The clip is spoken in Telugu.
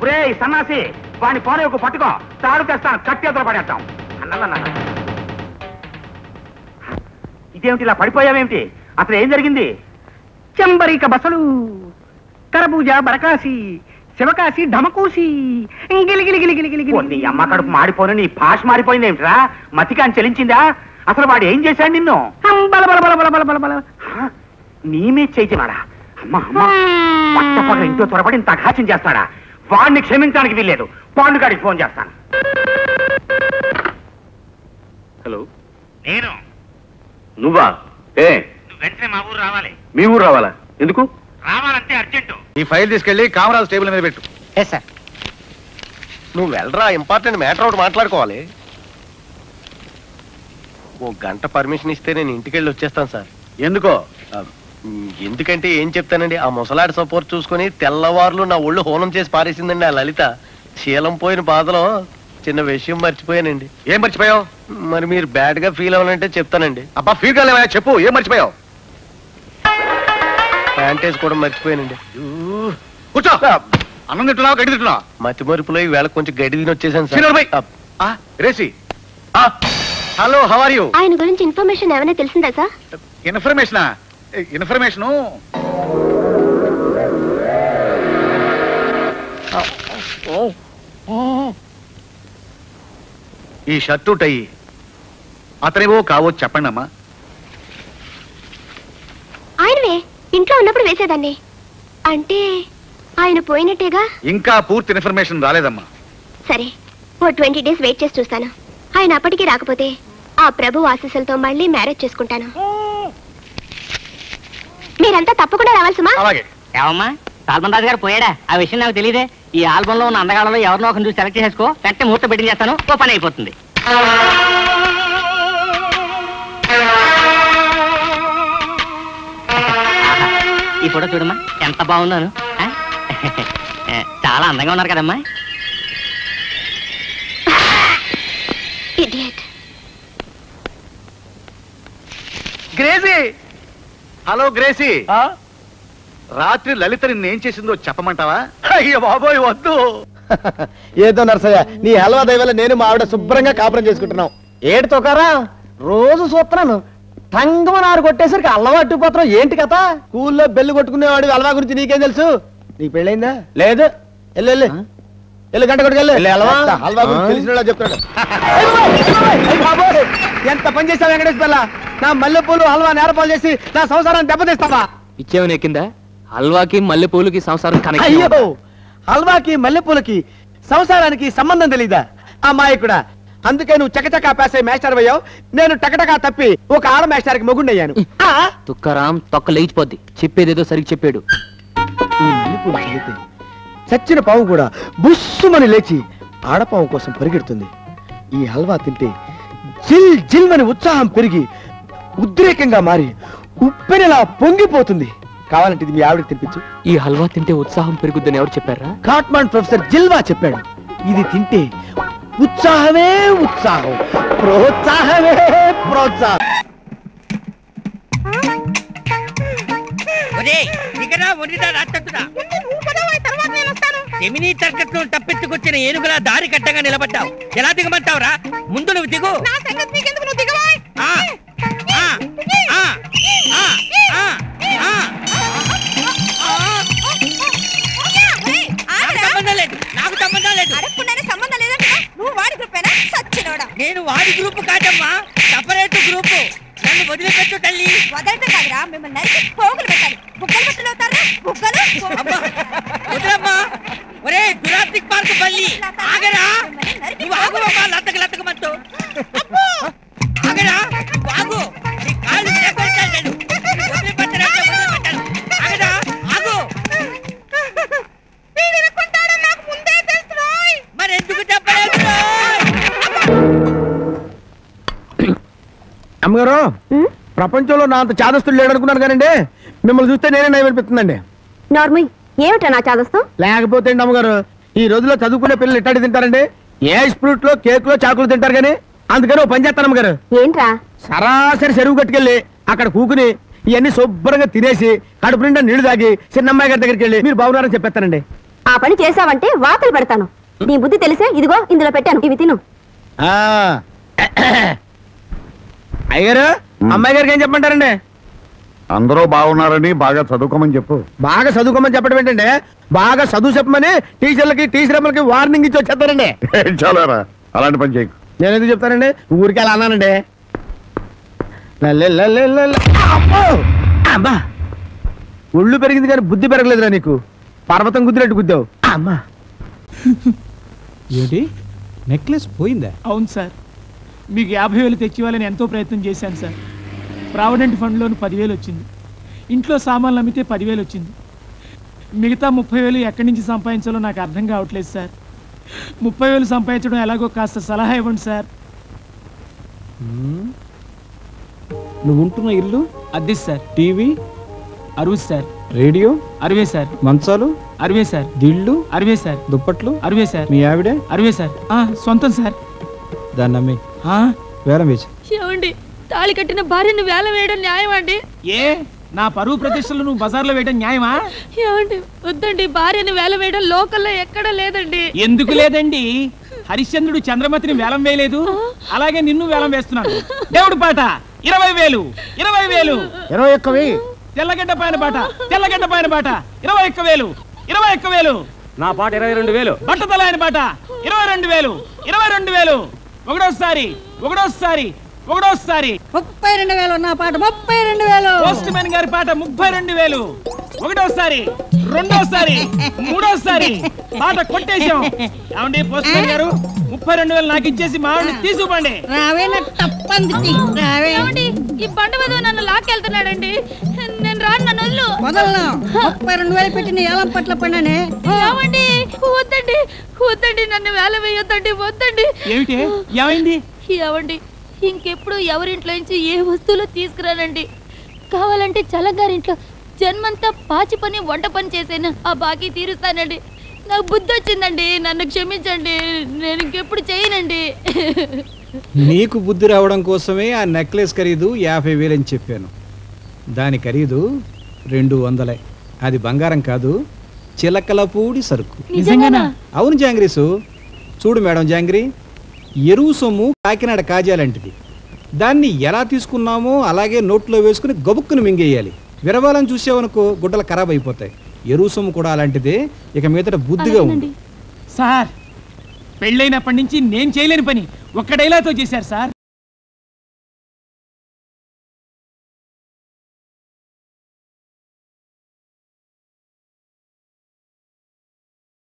ఒరే సన్నాసి వాడిని పోనీ ఒక పట్టుకో, తాడు తెస్తాను, కట్టి ఎదురు పడేస్తాం. అన్నదన్న ఇదేమిటి ఇలా పడిపోయావేమిటి? అసలు ఏం జరిగింది? చెంబరిక బసలు, కరబూజ, బరకాసి, శివకాశి, ఢమకూసి, నీ అమ్మ కడుపు మాడిపోయిన నీ భాష మారిపోయింది ఏమిట్రా? మతికాని చెలించిందా? అసలు వాడు ఏం చేశాడు నిన్ను? నీమే చేయించినాడా? అమ్మ అమ్మ పట్టపగ ఇంట్లో త్వరపడి ఇంత అఘాత్యం చేస్తాడా? వాడిని క్షమించడానికి వీల్లేదు. పాండుగాడికి ఫోన్ చేస్తాను. హలో, నేను. నువ్వా? నువ్వు వెంటనే మా ఊరు రావాలి. మీ ఊరు రావాలా? ఎందుకు రావాలంటే అర్జెంటు. ఈ ఫైల్ తీసుకెళ్లి కామరాజ్ టేబుల్ మీద పెట్టు. సార్. నువ్వు వెళ్ళరా, ఇంపార్టెంట్ మ్యాటర్ ఒకటి మాట్లాడుకోవాలి. ఓ గంట పర్మిషన్ ఇస్తే నేను ఇంటికి వెళ్ళి వచ్చేస్తాను సార్. ఎందుకో? ఎందుకంటే ఏం చెప్తానండి, ఆ ముసలాడి సపోర్ట్ చూసుకుని తెల్లవారులు నా ఒళ్ళు హోనం చేసి పారేసిందండి ఆ లలిత. శీలం పోయిన బాధలో చిన్న విషయం మర్చిపోయానండి. ఏం మర్చిపోయావు? మరి మీరు బ్యాడ్ గా ఫీల్ అవ్వాలంటే చెప్తానండి. అబ్బా ఫీల్ కాలేవా? చెప్పు, ఏం మర్చిపోయావు? ప్యాంటేజ్ కూడా మర్చిపోయానండి. కూర్చో. అన్నం తింటున్నావు, గడ్డి తింటున్నావు? మతి మరుపులో ఈ వేళ కొంచెం గడ్డి తిని వచ్చేసాను సార్. రేసి, హలో, హౌ ఆర్ యు? ఆయన గురించి ఇన్ఫర్మేషన్ ఏమైనా తెలిసిందా సార్? ఇన్ఫర్మేషనా? ఇన్ఫర్మేషను ఈ షర్టు టై అతనివో కావో చెప్పండి అమ్మా. ఆయనవే, ఇంట్లో ఉన్నప్పుడు వేసేదాన్ని. అంటే ఆయన పోయినట్టేగా? ఇంకా పూర్తి ఇన్ఫర్మేషన్ రాలేదమ్మా. సరే, ఓ 20 days వెయిట్ చేసి చూస్తాను. ఆయన అప్పటికి రాకపోతే ఆ ప్రభు ఆశీస్సులతో మళ్ళీ మ్యారేజ్ చేసుకుంటాను. మీరంతా తప్పకుండా రావాలి సుమా. అలాగే. ఏమమ్మా, సాల్మన్ రాజు గారు పోయాడా? ఆ విషయం నాకు తెలియదే. ఈ ఆల్బమ్ లో ఉన్న అందగాళ్ళలో ఎవరినో ఒకరిని చూసి సెలెక్ట్ చేసుకో, వెంటనే ముహూర్తం బెట్టింగ్ చేస్తాను, ఓ పని అయిపోతుంది. ఈ ఫోటో చూడమ్మా, ఎంత బాగుందోను. చాలా అందంగా ఉన్నారు కదమ్మా. Gracie, hello Gracie. రాత్రి లలిత నిన్నేం చేసిందో చెప్పమంటావా? అయ్యో బాబోయ్ వద్దు. ఏదో నరసయ్య, నీ హల్వా దయవల్ల నేను మా ఆవిడ శుభ్రంగా కాపురం చేసుకుంటున్నాం. ఏడుతో కారా రోజు చూస్తున్నాను. తంగమనారు కొట్టేసరికి అల్లవాటు పత్రం ఏంటి కథ? స్కూల్లో బెల్లు కొట్టుకునేవాడు హల్వా గురించి నీకేం తెలుసు? నీకు పెళ్ళైందా? లేదు. వెళ్ళు గంట కొట్టుకెళ్ళు. హల్వా గురించి తెలిసిన చెప్తాడు. ఎంత పని చేస్తావు వెంకటేశ్వర? నా మల్లెపూలు హల్వా నేరపాలు చేసి నా సంసారాన్ని దెబ్బతీస్తావా? ఇచ్చేవని ఎక్కిందా? హల్వాకి మల్లెపూలకి సంసారం కనెక్ట్. అయ్యో, హల్వాకి మల్లెపూలకి సంసారానికి సంబంధం తెలీదా అమ్మాయికుడా? అందుకే నువ్వు చకచకా పాస్ అయ్యి మాస్టర్ అయ్యావు, నేను టకటకా తప్పి ఒక ఆడ మాస్టర్కి మొగుండయ్యాను. తుక్కరాం తొక్క లేచిపోద్ది. చెప్పేదేదో సరిగ్గా చెప్పాడు. ఈ మల్లెపూలు చల్లితే చచ్చిన పాము కూడా బుస్సుమని లేచి ఆడపాము కోసం పరిగెడుతుంది. ఈ హల్వా తింటే జిల్ జిల్ అని ఉత్సాహం పెరిగి ఉద్రేకంగా మారి ఉప్పెనలా పొంగిపోతుంది. కావాలంటే ఇది మీ ఆవిడకి తినిపించు. ఈ హల్వా తింటే ఉత్సాహం పెరుగుద్దని ఎవరు చెప్పారా? కాట్మాండ్ ప్రొఫెసర్ జిల్వా చెప్పాడు. ఇది తింటే ఉత్సాహమే ఉత్సాహం, ప్రోత్సాహమే ప్రోత్సాహం. ఎమినీ తరగతిలో తప్పించుకొచ్చిన ఏనుగులా దారి కట్టగా నిలబడ్డావు. ఎలా దిగమంటావురా? ముందు నువ్వు దిగు. నాకు సంబంధం లేదు. నేను వాడి గ్రూపు కాదమ్మా, సపరేట్ గ్రూపు. నన్ను వదిలిపెట్టు తల్లి. వదలటం కాదురా, మిమ్మల్ని నరికి పోగులు పెట్టాలి. బుగ్గలు బట్టలు అవుతారా? బుగ్గలు వదలమ్మా. ఒరే జురాసిక్ పార్క్ బల్లి, ఆగరా. నువ్వు ఆగువమ్మా, లతకమంటూ ఆగరా. నువ్వు ఆగు, నీ కాళ్ళు లేకొడతాను నేను. వదిలిపెట్టను. ఆగరా, ఆగు. మరి ఎందుకు చెప్పలేదు? అమ్మగారు, ప్రపంచంలో నా అంత చాదస్తులు లేడు అనుకున్నాను కానండి, మిమ్మల్ని చూస్తే నేనే నయం అనిపిస్తుందండి. నార్మల్ ఏమిటా నా చాదస్తం? లేకపోతే అండి అమ్మగారు, ఈ రోజుల్లో చదువుకునే పిల్లలు ఇట్టాడి తింటారండి. ఏ ఫ్రూట్ లో కేక్ లో చాకులు తింటారు కానీ, అందుకని ఓ పని చేస్తాను అమ్మగారు. ఏంట్రా? సరాసరి చెరువు కట్టుకెళ్ళి అక్కడ కూకుని ఇవన్నీ శుభ్రంగా తినేసి కడుపు నిండా నీళ్లు తాగి చిన్నమ్మాయి గారి దగ్గరికి వెళ్ళి మీరు బాగున్నారని చెప్పేస్తానండి. ఆ పని చేసావంటే వాతలు పెడతాను. నీ బుద్ధి తెలిసే ఇదిగో ఇందులో పెట్టాను, ఇవి తిను. అయ్యారు అమ్మాయి గారికి ఏం చెప్పమంటారండి? అందరూ బాగున్నారని బాగా చదువుకోమని చెప్పు. బాగా చదువుకోమని చెప్పడం ఏంటంటే బాగా చదువు చెప్పమని టీచర్లకి టీచర్లకి వార్నింగ్ ఇచ్చి వచ్చేస్తారండి. చాలారా అలాంటి పని చేయకు. నేను ఎందుకు చెప్తానండి, ఊరికి అలా అన్నానండి. అమ్మా ఒళ్ళు పెరిగింది కానీ బుద్ధి పెరగలేదురా నీకు. పర్వతం గుద్దినట్టు గుద్దావు. అమ్మా ఏంటి నెక్లెస్ పోయిందా? అవును సార్, మీకు 50,000 తెచ్చివ్వాలని ఎంతో ప్రయత్నం చేశాను సార్. ప్రావిడెంట్ ఫండ్లోని 10,000 వచ్చింది, ఇంట్లో సామాన్లు అమ్మితే 10,000 వచ్చింది. మిగతా 30,000 ఎక్కడి నుంచి సంపాదించాలో నాకు అర్థం కావట్లేదు సార్. 30,000 సంపాదించడం ఎలాగో కాస్త సలహా ఇవ్వండి సార్. నువ్వు ఉంటున్న ఇల్లు అద్దె sir. TV 60 sir. Radio 60 sir. మంచాలు 60 సార్. దిళ్ళు 60 సార్. దుప్పట్లు 60 సార్. మీ ఆవిడే 60 సార్. సొంతం సార్. దాన్ని అమ్మి వేలం వేసి. ఏమండి, తాళి కట్టిన భార్యను వేలం వేయడం న్యాయం అండి? ఏ నా పరువు ప్రతిష్టలు నువ్వు బజార్లో వేయడం న్యాయమా? ఏమండి వద్దండి, భార్యను వేలం వేయడం లోకల్లో ఎక్కడా లేదండి. ఎందుకు లేదండి? హరిశ్చంద్రుడు చంద్రమతిని వేలం వేయలేదు, అలాగే నిన్ను వేలం వేస్తున్నాను. దేవుడు పాట 20,000 20,000. 21,000. తెల్లగడ్డ పైన పాట 21,000 21,000. నా పాట 22,000. బట్టతల ఆయన పాట 22,000 22,000. ఒకటోసారి 32,000 నా పాట 32,000. పోస్ట్ మ్యాన్ గారి పాట 32,000. ఒకటోసారి రెండోసారి మూడోసారి పాట కొట్టేశాం. ఏమండి పోస్ట్ మ్యాన్ గారు, 32,000 నాకు ఇచ్చేసి మా ఆవిడని తీసుకుపండి. ఈ బండ మీద నన్ను లాక్కెళ్తున్నాడండి. నేను రాను, నన్ను వదిలు. వదలను. 32,000 పెట్టి నీ ఏలం పట్ల పడినానే. ఏమండి వద్దండి, నన్ను వేల వేయొద్దండి, వద్దండి. ఏమిటి ఏమైంది? ఏమండి ఇంకెప్పుడు ఎవరింట్లో నుంచి ఏ వస్తువులు తీసుకురానండి. కావాలంటే చలంగారింట్లో జన్మంతా పాచి పని వంట పని చేసాను, ఆ బాకీ తీరుస్తానండి. నాకు బుద్ధి వచ్చిందండి, నన్ను క్షమించండి, నేను ఇంకెప్పుడు చేయనండి. నీకు బుద్ధి రావడం కోసమే ఆ నెక్లెస్ ఖరీదు 50,000 అని చెప్పాను. దాని ఖరీదు 200. అది బంగారం కాదు, చిలకలపూడి సరుకు. నిజంగానా? అవును జాంగ్రీసు. చూడు మేడం జాంగ్రీ, ఎరువు సొమ్ము కాకినాడ కాజాలంటిది. దాన్ని ఎలా తీసుకున్నామో అలాగే నోట్లో వేసుకుని గబుక్కుని మింగేయాలి. విరవాలని చూసావనుకో గుడ్డలు ఖరాబ్ అయిపోతాయి. ఎరువు సొమ్ము కూడా అలాంటిదే. ఇక మీదట బుద్ధిగా ఉంది. సార్, పెళ్ళైనప్పటి నుంచి నేను చేయలేని పని ఒక్క డైలాగ్తో చేశారు సార్.